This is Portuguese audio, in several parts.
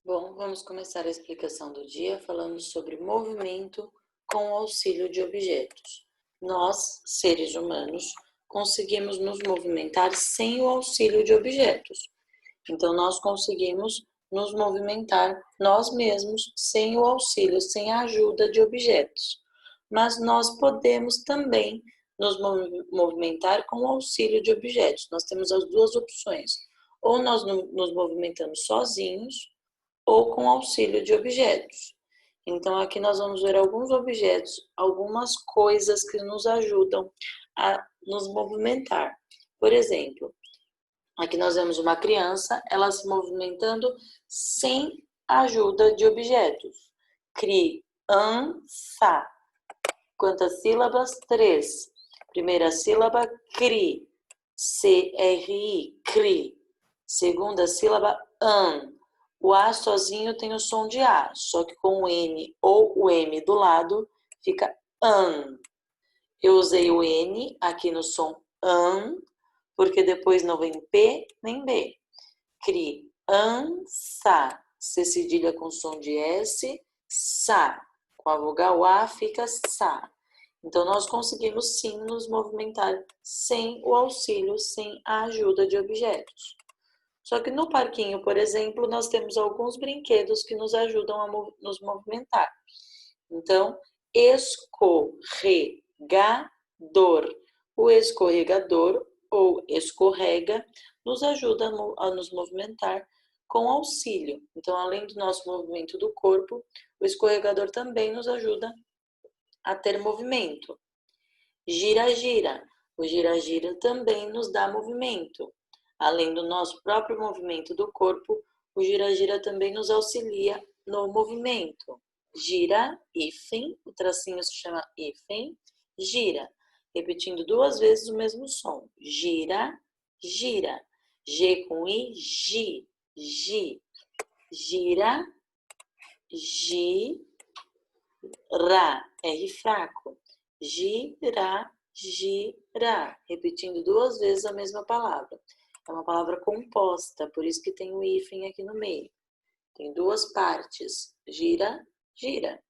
Bom, vamos começar a explicação do dia falando sobre movimento com o auxílio de objetos. Nós, seres humanos, conseguimos nos movimentar sem o auxílio de objetos. Então, nós conseguimos nos movimentar nós mesmos sem o auxílio, sem a ajuda de objetos. Mas nós podemos também nos movimentar com o auxílio de objetos. Nós temos as duas opções. Ou nós nos movimentamos sozinhos, ou com auxílio de objetos. Então, aqui nós vamos ver alguns objetos, algumas coisas que nos ajudam a nos movimentar. Por exemplo, aqui nós vemos uma criança, ela se movimentando sem a ajuda de objetos. Criança. Quantas sílabas? 3. Primeira sílaba, cri. C-R-I, cri. Segunda sílaba, an. O A sozinho tem o som de A, só que com o N ou o M do lado, fica an. Eu usei o N aqui no som an, porque depois não vem P nem B. Criança. C cedilha com som de S, sa. Com a vogal A fica sa. Então, nós conseguimos sim nos movimentar sem o auxílio, sem a ajuda de objetos. Só que no parquinho, por exemplo, nós temos alguns brinquedos que nos ajudam a nos movimentar. Então, escorregador. O escorregador ou escorrega nos ajuda a nos movimentar com auxílio. Então, além do nosso movimento do corpo, o escorregador também nos ajuda a ter movimento. Gira-gira. O gira-gira também nos dá movimento. Além do nosso próprio movimento do corpo, o gira-gira também nos auxilia no movimento. Gira, hífen, o tracinho se chama hífen, gira. Repetindo 2 vezes o mesmo som. Gira, gira. G com I, gi, gi. Gira, gira. R fraco. Gira, gira. Repetindo 2 vezes a mesma palavra. É uma palavra composta, por isso que tem o hífen aqui no meio. Tem 2 partes. Gira, gira.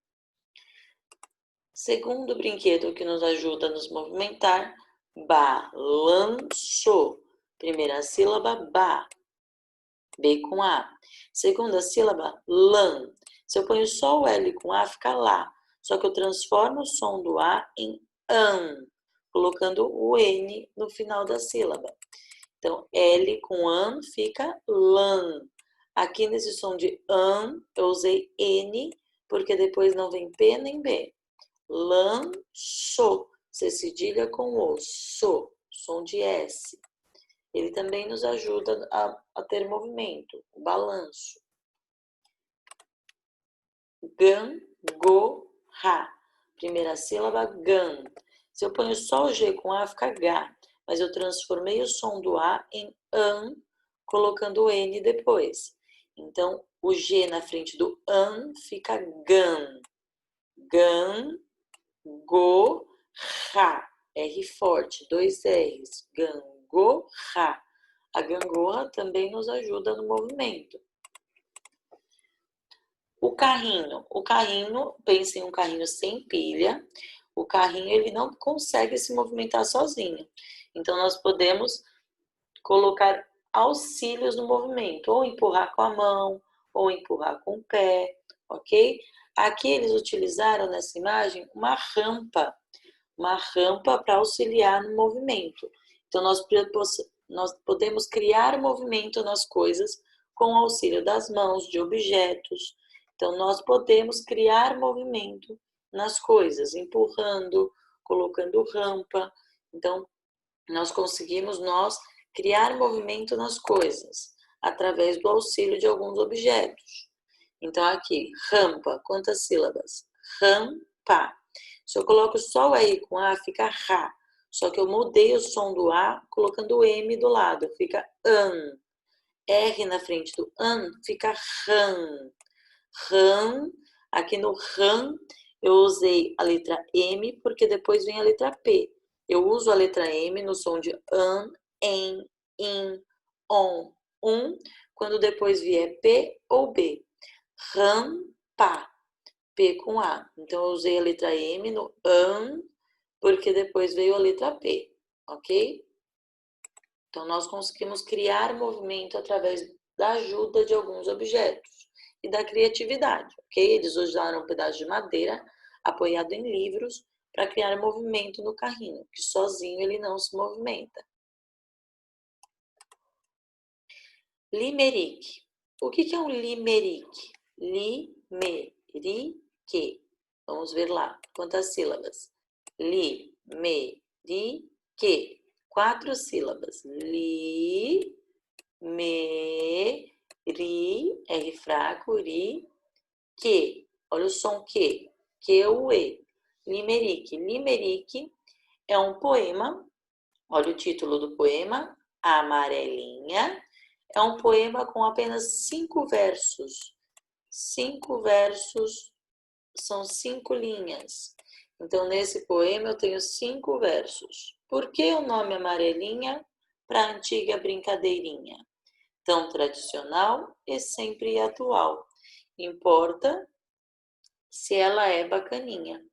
Segundo brinquedo que nos ajuda a nos movimentar, balanço. Primeira sílaba, ba. B com A. Segunda sílaba, lan. Se eu ponho só o L com A, fica lá. Só que eu transformo o som do A em an, colocando o N no final da sílaba. Então, L com an fica lan. Aqui nesse som de an, eu usei N, porque depois não vem P nem B. Lanço. C cedilha com o, so, som de S. Ele também nos ajuda a ter movimento, o balanço. Gangorra. Primeira sílaba, gan. Se eu ponho só o G com A, fica G. Mas eu transformei o som do A em an, colocando o N depois. Então, o G na frente do an fica gan. Gangorra. R forte, 2 R's. Gangorra. A gangorra também nos ajuda no movimento. O carrinho, pense em um carrinho sem pilha. O carrinho ele não consegue se movimentar sozinho. Então, nós podemos colocar auxílios no movimento, ou empurrar com a mão, ou empurrar com o pé, ok? Aqui eles utilizaram nessa imagem uma rampa para auxiliar no movimento. Então, nós podemos criar movimento nas coisas com o auxílio das mãos, de objetos. Então, nós podemos criar movimento nas coisas, empurrando, colocando rampa. Então, nós conseguimos criar movimento nas coisas, através do auxílio de alguns objetos. Então, aqui, rampa, quantas sílabas? Rampa. Se eu coloco só o R com A, fica ra. Só que eu mudei o som do A, colocando o M do lado, fica an. R na frente do an, fica ran. Ran, aqui no ran, eu usei a letra M, porque depois vem a letra P. Eu uso a letra M no som de an, em, in, on, quando depois vier P ou B. rampa, P com A. Então, eu usei a letra M no an, porque depois veio a letra P, ok? Então, nós conseguimos criar movimento através da ajuda de alguns objetos e da criatividade, ok? Eles usaram um pedaço de madeira apoiado em livros para criar movimento no carrinho, que sozinho ele não se movimenta. Limerick. O que é um limerick? Limerick. Vamos ver lá quantas sílabas. Limerick. 4 sílabas. Li, me, ri, R fraco, ri, que. Olha o som que o E. Limerick. Limerick é um poema. Olha o título do poema. Amarelinha. É um poema com apenas 5 versos. 5 versos são 5 linhas. Então, nesse poema eu tenho 5 versos. Por que o nome Amarelinha? Para a antiga brincadeirinha. Tão tradicional e sempre atual. Importa se ela é bacaninha.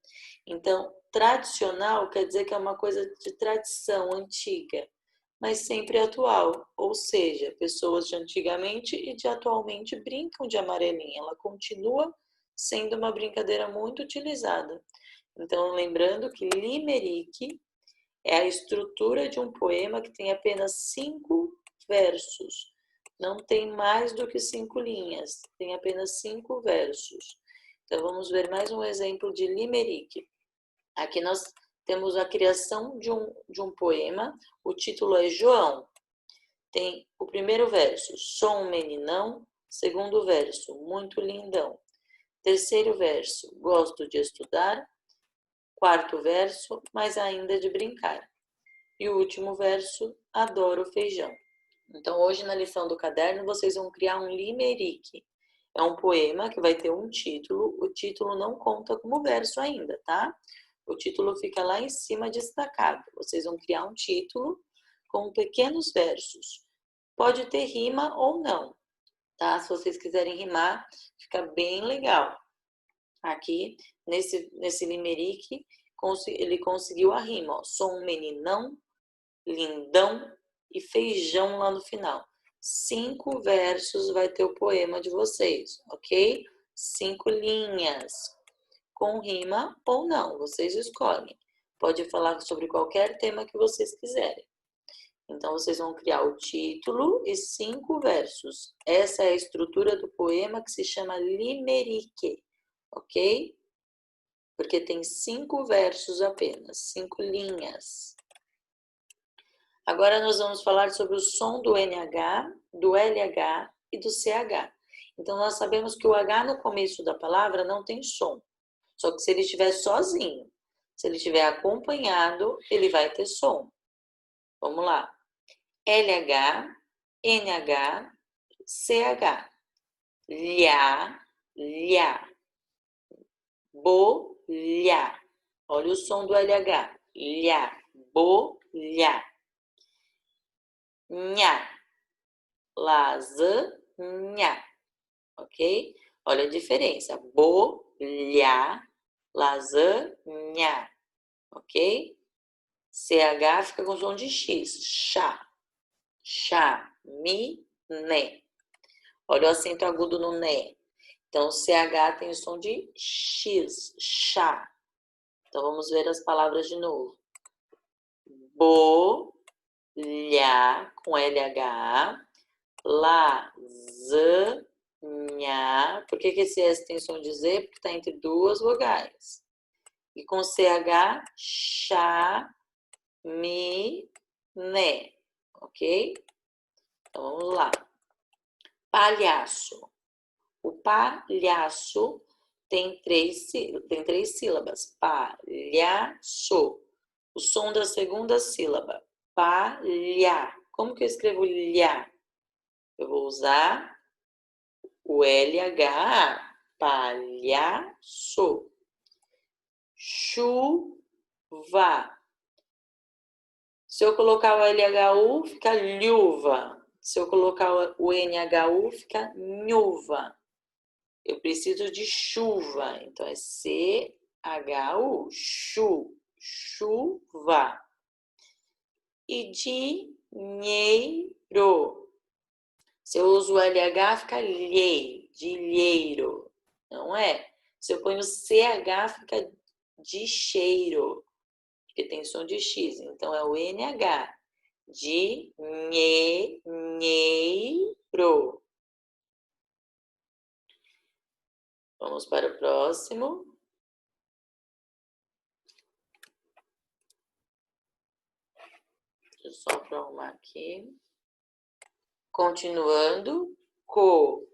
Então, tradicional quer dizer que é uma coisa de tradição antiga, mas sempre atual. Ou seja, pessoas de antigamente e de atualmente brincam de amarelinha. Ela continua sendo uma brincadeira muito utilizada. Então, lembrando que limerick é a estrutura de um poema que tem apenas 5 versos. Não tem mais do que 5 linhas, tem apenas 5 versos. Então, vamos ver mais um exemplo de limerick. Aqui nós temos a criação de um poema, o título é João. Tem o primeiro verso, sou um meninão. Segundo verso, muito lindão. Terceiro verso, gosto de estudar. Quarto verso, mas ainda de brincar. E o último verso, adoro feijão. Então, hoje na lição do caderno, vocês vão criar um limerick. É um poema que vai ter um título. O título não conta como verso ainda, tá? O título fica lá em cima destacado. Vocês vão criar um título com pequenos versos. Pode ter rima ou não, tá? Se vocês quiserem rimar, fica bem legal. Aqui, nesse limerick, ele conseguiu a rima. Ó. Sou um meninão, lindão e feijão lá no final. 5 versos vai ter o poema de vocês, ok? 5 linhas, com rima ou não, vocês escolhem. Pode falar sobre qualquer tema que vocês quiserem. Então, vocês vão criar o título e 5 versos. Essa é a estrutura do poema que se chama limerick, ok? Porque tem 5 versos apenas, 5 linhas. Agora nós vamos falar sobre o som do NH, do LH e do CH. Então, nós sabemos que o H no começo da palavra não tem som. Só que se ele estiver sozinho, se ele estiver acompanhado, ele vai ter som. Vamos lá. LH, NH, CH. Lhá, lhá. Bolhá. Olha o som do LH. Lhá, bolhá. Nha, lasanha. Ok? Olha a diferença. Bolhá, lasanha. Ok? CH fica com som de X. Chá. Chaminé. Olha o acento agudo no né. Então, CH tem o som de X. Chá. Então, vamos ver as palavras de novo. Bolhá, com LH. Lasanha. Por que esse S tem som de Z? Porque está entre 2 vogais. E com CH, chaminé. Ok? Então, vamos lá. Palhaço. O palhaço tem 3 sílabas. Palhaço. O som da segunda sílaba. Palhá. Como que eu escrevo lhá? Eu vou usar o LH. Palhaço. Chuva. Se eu colocar o LHU, fica lhuva. Se eu colocar o NHU, fica nhuva. Eu preciso de chuva. Então, é C-H-U, chuva. E dinheiro. Se eu uso o LH, fica dinheiro. Não é? Se eu ponho CH, fica de cheiro. Porque tem som de X. Então, é o NH. Dinheiro. Vamos para o próximo. Deixa eu só arrumar aqui. Continuando. Coelho.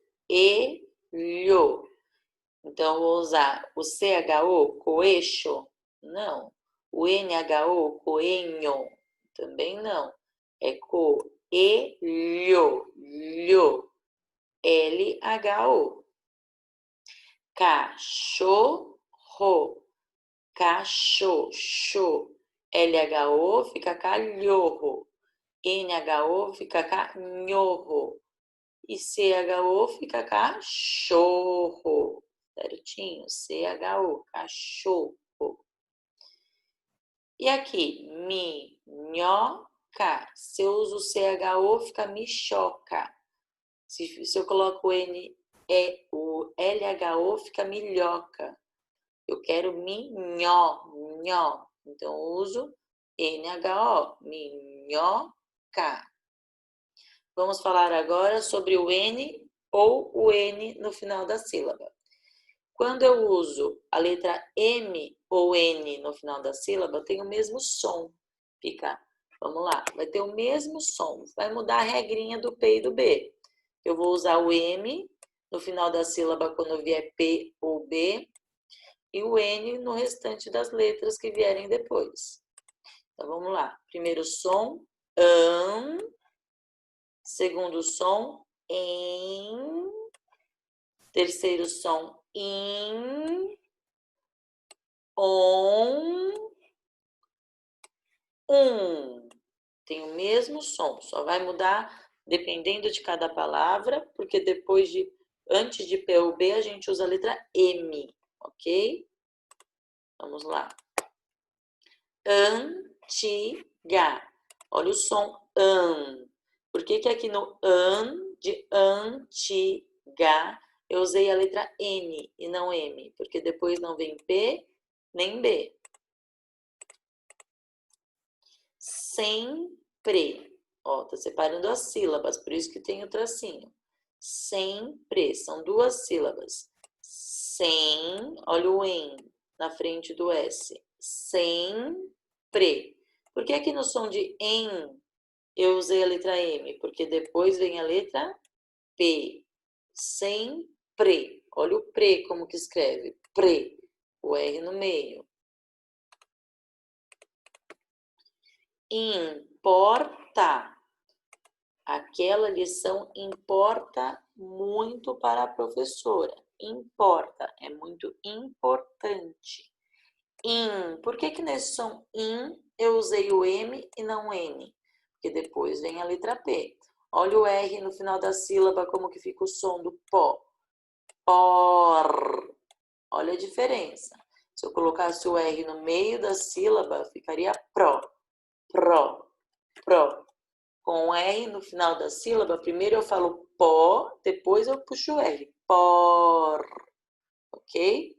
Então, vou usar o CHO, coeixo? Não. O NHO, coenho? Também não. É coelho. LHO. Cachorro. Cachorro. LHO fica calhorro. NHO fica canhorro. E CHO fica cachorro. Certinho? CHO, cachorro. E aqui, minhoca. Se eu uso CHO, fica michoca. Se eu coloco o LHO, fica milhoca. Eu quero minhó. Então, eu uso NHO, minhoca. Vamos falar agora sobre o N ou o N no final da sílaba. Quando eu uso a letra M ou N no final da sílaba, tem o mesmo som. Vamos lá, vai ter o mesmo som. Vai mudar a regrinha do P e do B. Eu vou usar o M no final da sílaba quando vier P ou B e o N no restante das letras que vierem depois. Então, vamos lá. Primeiro som, an. Segundo som, em. Terceiro som, in. On. Tem o mesmo som, só vai mudar dependendo de cada palavra, porque antes de P ou B, a gente usa a letra M, ok? Vamos lá. Antiga. Olha o som an. Por que aqui no an de antiga eu usei a letra N e não M? Porque depois não vem P nem B. Sempre. Ó, tá separando as sílabas, por isso que tem o tracinho. Sempre. São duas sílabas. Sem, olha o em na frente do S. Sempre. Por que aqui no som de em eu usei a letra M? Porque depois vem a letra P. Sempre. Olha o pre como que escreve. Pre. O R no meio. Importa. Aquela lição importa muito para a professora. Importa. É muito importante. Por que nesse som in eu usei o M e não N? Porque depois vem a letra P. Olha o R no final da sílaba, como que fica o som do pó. Por. Olha a diferença. Se eu colocasse o R no meio da sílaba, ficaria pró. Pró. Com o R no final da sílaba, primeiro eu falo pó, depois eu puxo o R. Por. Ok?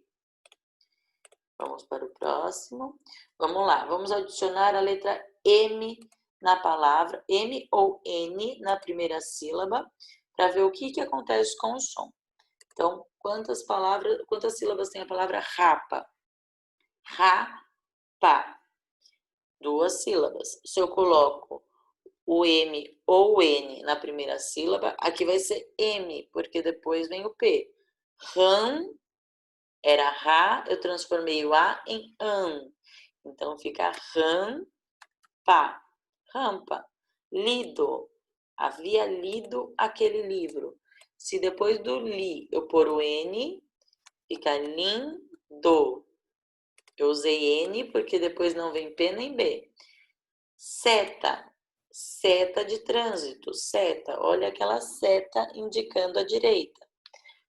Vamos para o próximo. Vamos lá, vamos adicionar a letra M na palavra, M ou N na primeira sílaba, para ver o que acontece com o som. Então, quantas sílabas tem a palavra rapa? Rapa. Duas sílabas. Se eu coloco o M ou o N na primeira sílaba, aqui vai ser M, porque depois vem o P. Ram era Ra, eu transformei o A em An. Então, fica rampa. Rampa. Lido. Havia lido aquele livro. Se depois do li eu pôr o N, fica lindo. Eu usei N porque depois não vem P nem B. Seta. Seta de trânsito. Seta. Olha aquela seta indicando a direita.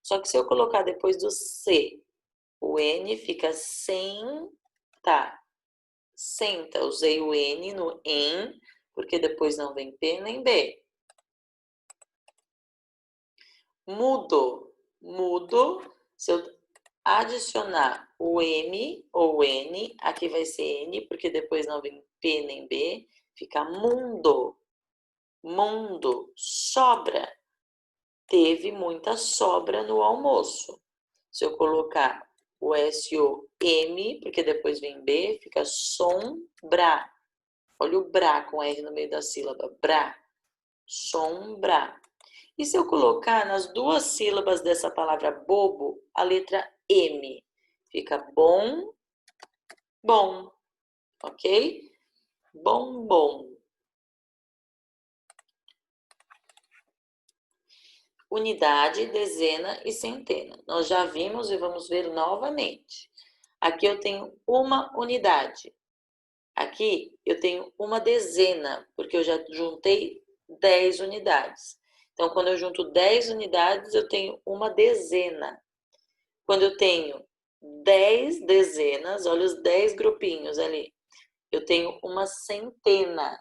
Só que se eu colocar depois do C, o N fica senta. Senta, usei o N no em, porque depois não vem P nem B. Mudo. Mudo, se eu adicionar o M ou o N, aqui vai ser N, porque depois não vem P nem B, fica mundo. Mundo, sobra. Teve muita sobra no almoço. Se eu colocar o S-O-M, porque depois vem B, fica sombra. Olha o bra com R no meio da sílaba. Bra. Sombra. E se eu colocar nas duas sílabas dessa palavra bobo, a letra M? Fica bom, bom. Ok? Bombom. Unidade, dezena e centena. Nós já vimos e vamos ver novamente. Aqui eu tenho uma unidade. Aqui eu tenho uma dezena, porque eu já juntei 10 unidades. Então, quando eu junto 10 unidades, eu tenho uma dezena. Quando eu tenho 10 dezenas, olha os 10 grupinhos ali, eu tenho uma centena.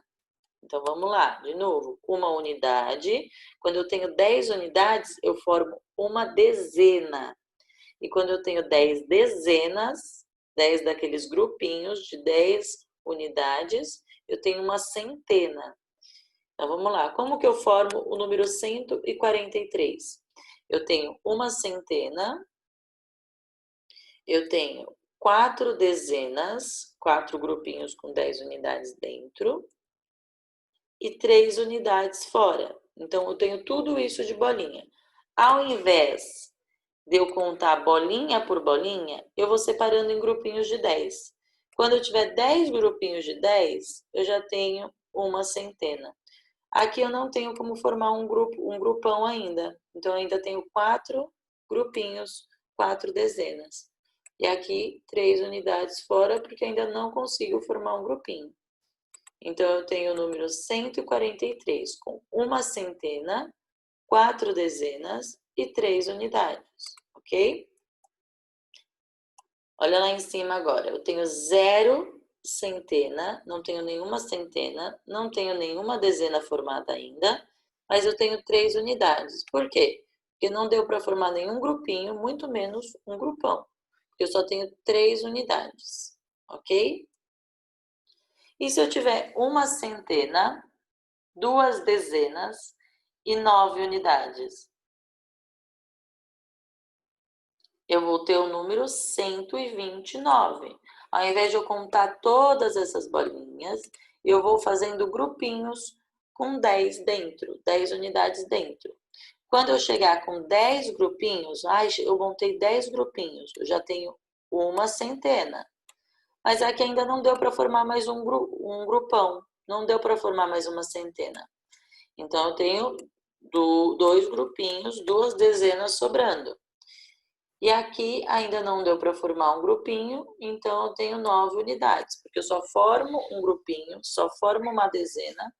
Então, vamos lá, de novo, uma unidade. Quando eu tenho 10 unidades, eu formo uma dezena. E quando eu tenho 10 dezenas, 10 daqueles grupinhos de 10 unidades, eu tenho uma centena. Então, vamos lá. Como que eu formo o número 143? Eu tenho uma centena, eu tenho 4 dezenas, 4 grupinhos com 10 unidades dentro, e 3 unidades fora. Então, eu tenho tudo isso de bolinha. Ao invés de eu contar bolinha por bolinha, eu vou separando em grupinhos de 10. Quando eu tiver 10 grupinhos de 10, eu já tenho uma centena. Aqui eu não tenho como formar um grupão ainda. Então, eu ainda tenho 4 grupinhos, 4 dezenas. E aqui, 3 unidades fora, porque ainda não consigo formar um grupinho. Então, eu tenho o número 143, com uma centena, 4 dezenas e 3 unidades, ok? Olha lá em cima agora, eu tenho 0 centena, não tenho nenhuma centena, não tenho nenhuma dezena formada ainda, mas eu tenho 3 unidades. Por quê? Porque não deu para formar nenhum grupinho, muito menos um grupão. Porque eu só tenho 3 unidades, ok? E se eu tiver uma centena, 2 dezenas e 9 unidades? Eu vou ter o número 129. Ao invés de eu contar todas essas bolinhas, eu vou fazendo grupinhos com 10 dentro, 10 unidades dentro. Quando eu chegar com 10 grupinhos, eu montei 10 grupinhos, eu já tenho uma centena. Mas aqui ainda não deu para formar mais um grupão, não deu para formar mais uma centena. Então, eu tenho 2 grupinhos, 2 dezenas sobrando. E aqui ainda não deu para formar um grupinho, então eu tenho 9 unidades, porque eu só formo um grupinho, só formo uma dezena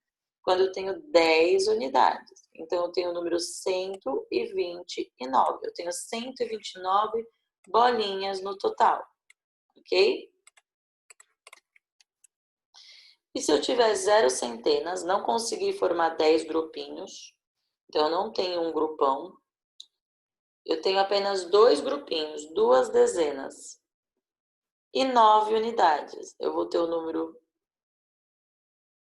quando eu tenho 10 unidades. Então eu tenho o número 129. Eu tenho 129 bolinhas no total, ok? E se eu tiver 0 centenas, não conseguir formar 10 grupinhos, então eu não tenho um grupão, eu tenho apenas 2 grupinhos, 2 dezenas e 9 unidades. Eu vou ter o número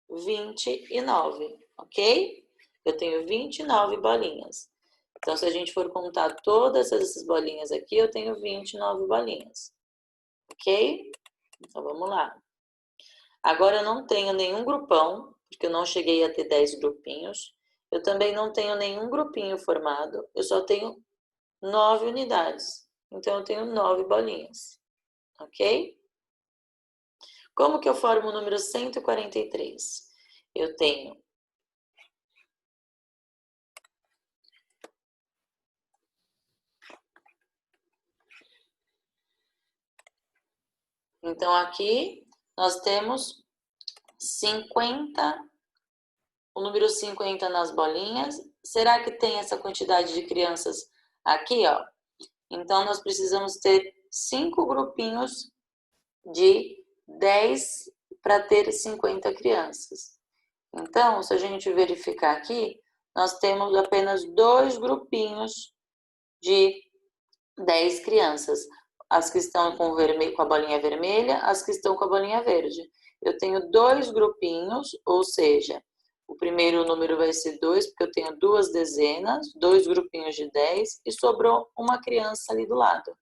29, ok? Eu tenho 29 bolinhas. Então, se a gente for contar todas essas bolinhas aqui, eu tenho 29 bolinhas, ok? Então, vamos lá. Agora, eu não tenho nenhum grupão, porque eu não cheguei a ter 10 grupinhos. Eu também não tenho nenhum grupinho formado, eu só tenho 9 unidades. Então, eu tenho 9 bolinhas, ok? Como que eu formo o número 143? Eu tenho então aqui nós temos 50, o número 50 nas bolinhas. Será que tem essa quantidade de crianças Aqui, ó. Então, nós precisamos ter 5 grupinhos de 10 para ter 50 crianças. Então, se a gente verificar aqui, nós temos apenas 2 grupinhos de 10 crianças. As que estão com a bolinha vermelha, as que estão com a bolinha verde. Eu tenho 2 grupinhos, ou seja, o primeiro número vai ser 2, porque eu tenho 2 dezenas, 2 grupinhos de 10 e sobrou uma criança ali do lado.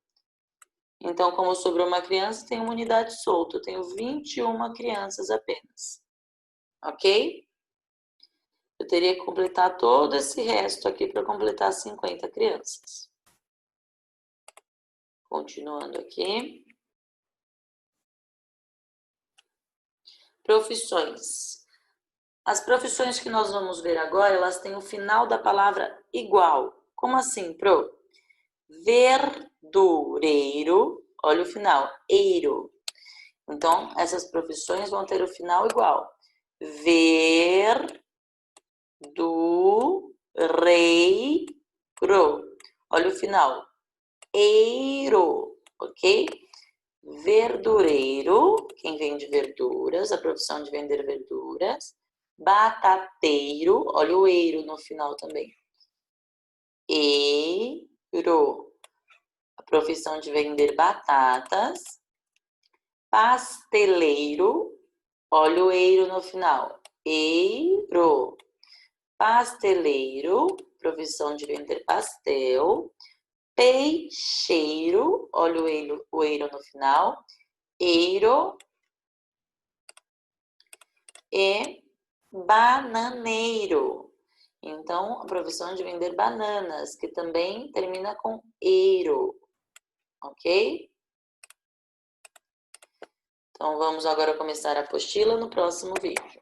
Então, como sobrou uma criança, tem uma unidade solta. Eu tenho 21 crianças apenas. Ok? Eu teria que completar todo esse resto aqui para completar 50 crianças. Continuando aqui. Profissões. As profissões que nós vamos ver agora, elas têm o final da palavra igual. Como assim, Pro? Verdureiro, olha o final, eiro. Então, essas profissões vão ter o final igual. Verdureiro. Olha o final. Eiro, ok? Verdureiro, quem vende verduras, a profissão de vender verduras. Batateiro, olha o eiro no final também. Eiro, a profissão de vender batatas. Pasteleiro, olha o eiro no final. Eiro. Pasteleiro, profissão de vender pastel. Peixeiro, olha o eiro no final. Eiro. E bananeiro. Então, a profissão de vender bananas, que também termina com eiro. Ok? Então, vamos agora começar a apostila no próximo vídeo.